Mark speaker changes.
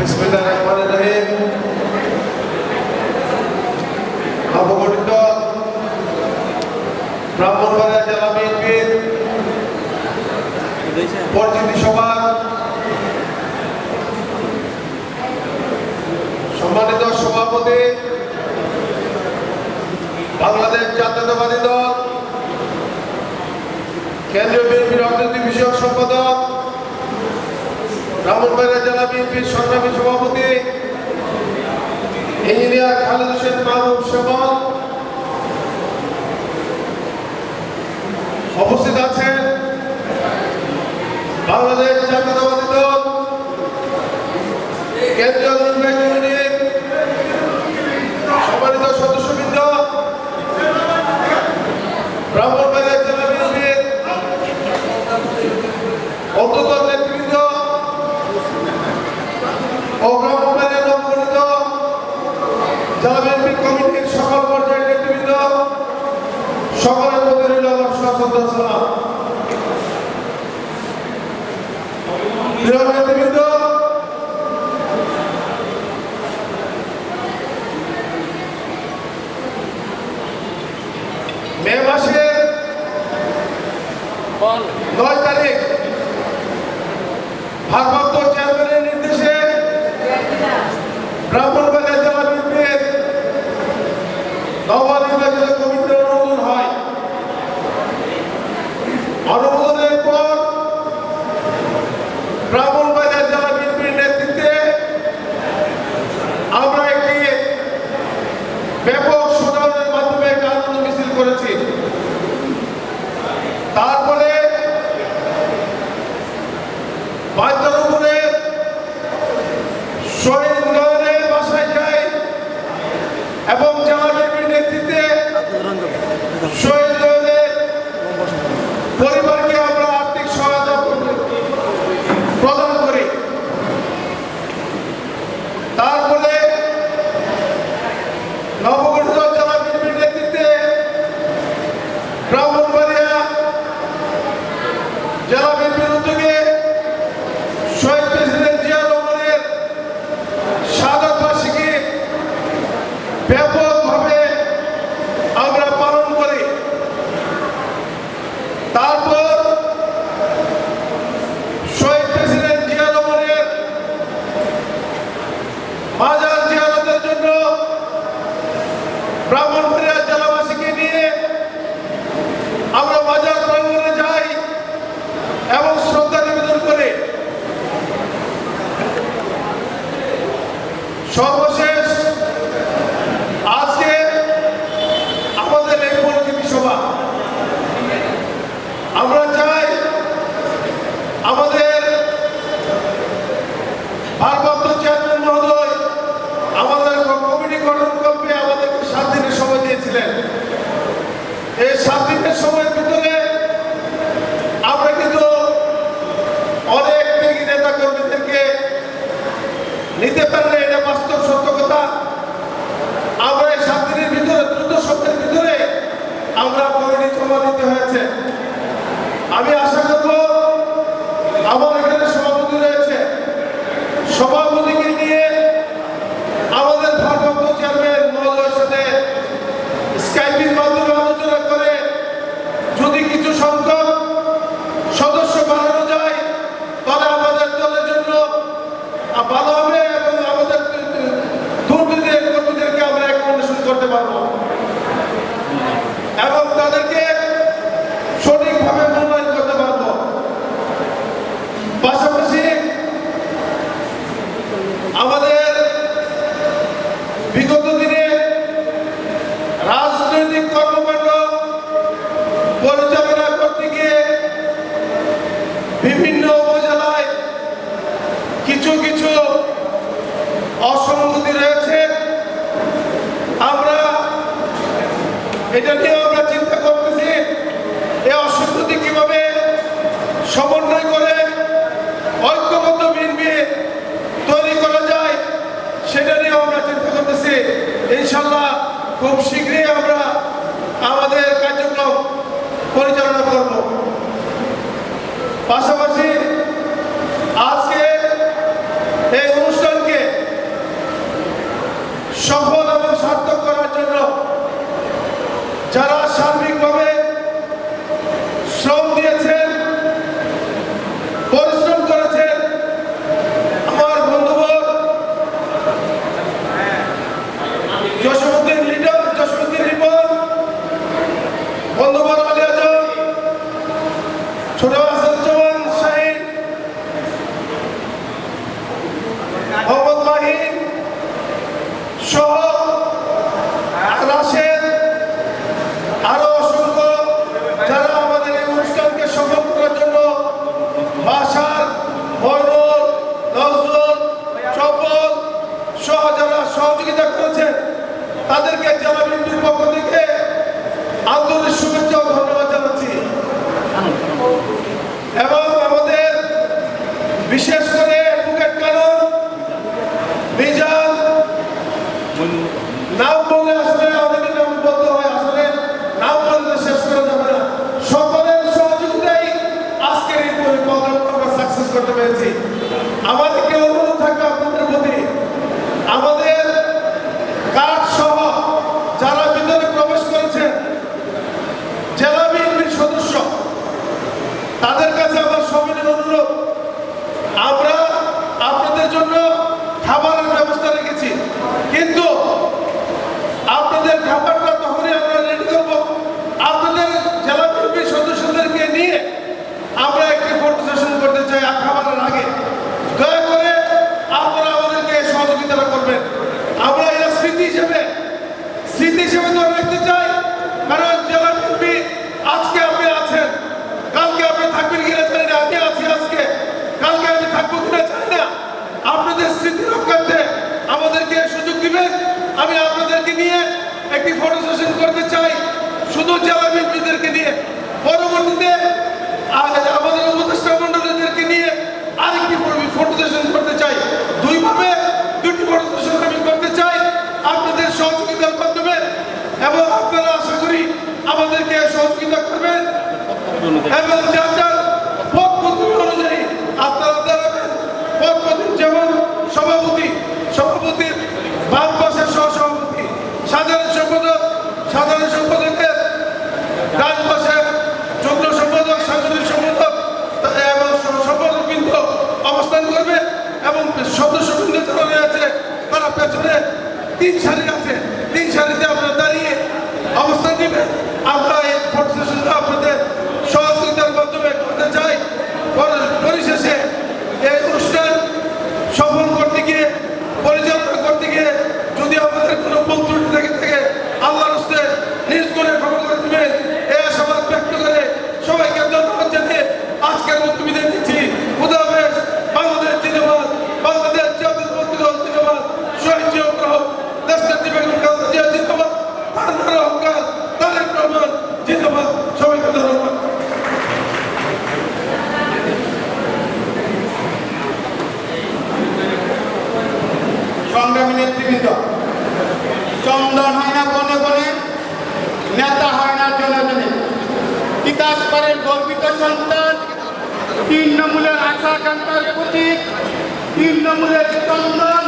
Speaker 1: বিসমিল্লাহিররহমানিররহিম। নবগঠিত ব্রাহ্মণবাড়িয়া জেলা বিএনপির পরিচিতি সভার সম্মানিত সভাপতি, বাংলাদেশ জাতীয়তাবাদী দল কেন্দ্রীয় বিএনপির অর্থনৈতিক বিষয়ক সম্পাদক, ব্রাহ্মণবাড়িয়া জেলা বিএনপির সংগ্রামী সভাপতি ইঞ্জিনিয়ার খালেদ হোসেন মাহবুব সেবক, উপস্থিত আছেন বাংলাদেশ জাতীয়তাবাদী দল কেন্দ্রীয় নির্বাহী কমিটির সম্মানিত সদস্যবৃন্দ, ব্রাহ্মণবাড়িয়া জেলা বিএনপির ঊর্ধ্বতন নেতৃবৃন্দ ও ব্রাহ্মণবাড়িয়া নবগঠিত জেলা বিএনপি কমিটির সকল পর্যায়ের নেতৃবৃন্দ, সকলের প্রতি রইল আমার সশ্রদ্ধ সালাম। প্রিয় নেতৃবৃন্দ, মে মাসের 9 তারিখ ভারপ্রাপ্ত চেয়ারম্যানের নির্দেশে ব্রাহ্মণবাড়িয়া জেলা বিএনপির নবনির্বাচিত কমিটির অনুমোদন হয়। অনুমোদনের পর ব্রাহ্মণবাড়িয়া জেলা বিএনপির নেতৃত্বে আমরা একটি ব্যাপক শোডাউনের মাধ্যমে একটি আনন্দ মিছিল করেছি। তারপরে বাচ্চার উপরে শহীদ নয়নের বাসায় যাই এবং জেলা বিএনপির নেতৃত্বে শহীদ নয়নের পরিবারকে আমরা আর্থিক সহায়তা প্রদান করি। তারপরে নবগঠিত জেলা বিএনপির নেতৃত্বে ব্রাহ্মণবাড়িয়া জেলা বিএনপির উদ্যোগে শহীদ প্রেসিডেন্ট জিয়া রহমানের শাহাদাত বার্ষিকী ব্যাপকভাবে আমরা পালন করি। তারপর শহীদ প্রেসিডেন্ট জিয়া রহমানের মাজার জিয়ারতের জন্য ব্রাহ্মণবাড়িয়া জেলাবাসীকে নিয়ে আমরা মাজার প্রাঙ্গণে যাই এবং শ্রদ্ধা নিবেদন করি। সর্বশেষ আজকে আমাদের এই পরিচিতি সভা, আমরা চাই আমাদের ভারপ্রাপ্ত চেয়ারম্যান মহোদয় আমাদের কমিটি গঠন করবে, আমাদেরকে 7 দিনের সময় দিয়েছিলেন। এই 7 দিনের সময়ের ভিতরে আমরা কিন্তু অনেক ত্যাগী নেতা কর্মীদেরকে নিতে পারলে, এটা বাস্তব সত্য কথা। আমরা এই 7 দিনের ভিতরে, দ্রুত সময়ের ভিতরে আমরা কমিটি জমা দিতে হয়েছে। আমি আশা করব আমার এখানে সভাপতি রয়েছে, সভাপতিকে নিয়ে আমাদের ভারপ্রাপ্ত চেয়ারম্যান মহোদয়ের সাথে স্কাইপের মাধ্যমে আলোচনা করে যদি কিছু সংখ্যক সদস্য বাড়ানো যায় তাহলে আমাদের দলের জন্য ভালো হবে এবং আমাদের দুর্নীতি কর্মীদেরকে আমরা অ্যাকোমোডেশন করতে পারবো এবং তাদেরকে সঠিকভাবে মূল্যায়ন করতে পারবো। পাশাপাশি আমাদের বিগত দিনে রাজনৈতিক কর্মকাণ্ড পরিচালনা করতে গিয়ে বিভিন্ন উপজেলায় কিছু কিছু অসঙ্গতি রয়েছে। আমরা এটা নিয়ে আমরা চিন্তা করতেছি এই অসঙ্গতি কিভাবে সমন্বয় করে ঐক্যবদ্ধ বিএনপি তৈরি করা যায় সেটা নিয়ে আমরা চিন্তা করতেছি। ইনশাল্লাহ খুব শীঘ্রই আমরা আমাদের কার্যক্রম পরিচালনা করব। পাশাপাশি আজকে এই অনুষ্ঠানকে সফল এবং সার্থক করার জন্য যারা সার্বিকভাবে শ্রম দিয়েছেন, পরিশ্রম করেছেন, আমার বন্ধুবর জসীমউদ্দিন লিডার, জসীমউদ্দিন রিপন, বন্ধুবর আলী আজম, ছোট আসাদুজ্জামান শাহিন, মোহাম্মদ মাহিন সহ রাশেদ, আরো অসংখ্য যারা আমাদের এই অনুষ্ঠানকে সফল করার জন্য বাসার, ময়নুল, নজরুল, চপল সহ যারা সহযোগিতা করেছেন তাদেরকে জেলা বিএনপির পক্ষ থেকে আন্তরিক শুভেচ্ছা ও ধন্যবাদ জানাচ্ছি। এবং আমাদের বিশেষ করে অ্যাডভোকেট কানুন মিজান, নাম বলে আসলে অনেকে নাম বলতে হয়, আসলে নাম বলতে শেষ করা যাবে না। সকলের সহযোগিতায় আজকের এই প্রোগ্রামটা আমরা সাকসেস করতে পেরেছি। আমাদেরকে অনুরোধ থাকবে আপনাদের প্রতি, আমাদের কার্ড সহ যারা ভিতরে প্রবেশ করেছেন জেলা বিএনপির সদস্য, তাদের কাছে আমার সবিনয় অনুরোধ, আমরা আপনাদের জন্য খাবারের ব্যবস্থা রেখেছি, কিন্তু আপনাদের খাবারটা তখনই আমরা রেডি করবো আপনাদের জেলা বিএনপির সদস্যদেরকে নিয়ে আমরা একটি ফটো সেশন করতে চাই খাবারের আগে। দয়া করে আপনারা আমাদেরকে সহযোগিতা করবেন। আমরা এটা স্মৃতি হিসেবে ধরে রাখতে চাই, কারণ জেলা বিএনপি আজকে আপনি আছেন, কালকে আপনি থাকবেন কিনা জানি না, আমি আছি আজকে, কালকে আমি থাকবো কিনা জানি না। আপনাদের স্মৃতি রক্ষার্থে আমাদেরকে সুযোগ দিবেন, আমি আপনাদেরকে নিয়ে একটি ফটো সেশন করতে চাই, শুধু জেলা বিএনপিদেরকে নিয়ে। পরবর্তীতে আমাদের উপদেষ্টা মন্ডলীদেরকে নিয়ে আরেকটি ফটো সেশন করতে চাই। দুইভাবে দুটি ফটো সেশন আমি করতে চাই আপনাদের সহযোগিতার মাধ্যমে, এবং আপনারা আশা করি আমাদেরকে সহযোগিতা করবেন এবং যার যার পদ পদ্ধতি অনুযায়ী আপনারা দাঁড়াবেন। পদ পদ্ধতি যেমন সভাপতির বাম পাশের সহসভাপতি, সাধারণ সম্পাদকের ডান পাশে যুগ্ম সম্পাদক, সাংগঠনিক সম্পাদক এবং সম্পাদকবৃন্দ অবস্থান করবে, এবং সদস্যবৃন্দ যারা রয়েছে তারা পেছনে 3 সারি আছে, 3 সারিতে আপনারা দাঁড়িয়ে অবস্থান নেবেন। আমরা এই ফটো সেশনটা আপনাদের সহযোগিতার মাধ্যমে করতে চাই। পরিশেষে এই অনুষ্ঠান সফল করতে গিয়ে, পরিচালনা করতে গিয়ে যদি আমাদের কোনো ভুল ত্রুটি থেকে আল্লাহর হস্তে নিজ গুণে ক্ষমা করে দিবেন, এই আশাবাদ ব্যক্ত করে সবাইকে ধন্যবাদ জানিয়ে আজকের মতো বিদায় দিচ্ছি। খুদা হাফেজ। বাংলাদেশ জিন্দাবাদ, বাংলাদেশ জাতীয়তাবাদী দল জিন্দাবাদ, শহীদ জিয়াউর রহমান, দেশনেত্রী বেগম খালেদা জিয়া জিন্দাবাদ, বাংলার অহংকার তারেক রহমান জিন্দাবাদ। সবাইকে ধন্যবাদ।
Speaker 2: সংগ্রামী নেতৃবৃন্দ, চন্দন হয় না বনে বনে, নেতা হয় না জনে জনে। বিকাশ করেন গর্বিত সন্তান, তৃণমূলের আশা আকাঙ্ক্ষার প্রতীক, তৃণমূলের চন্দন,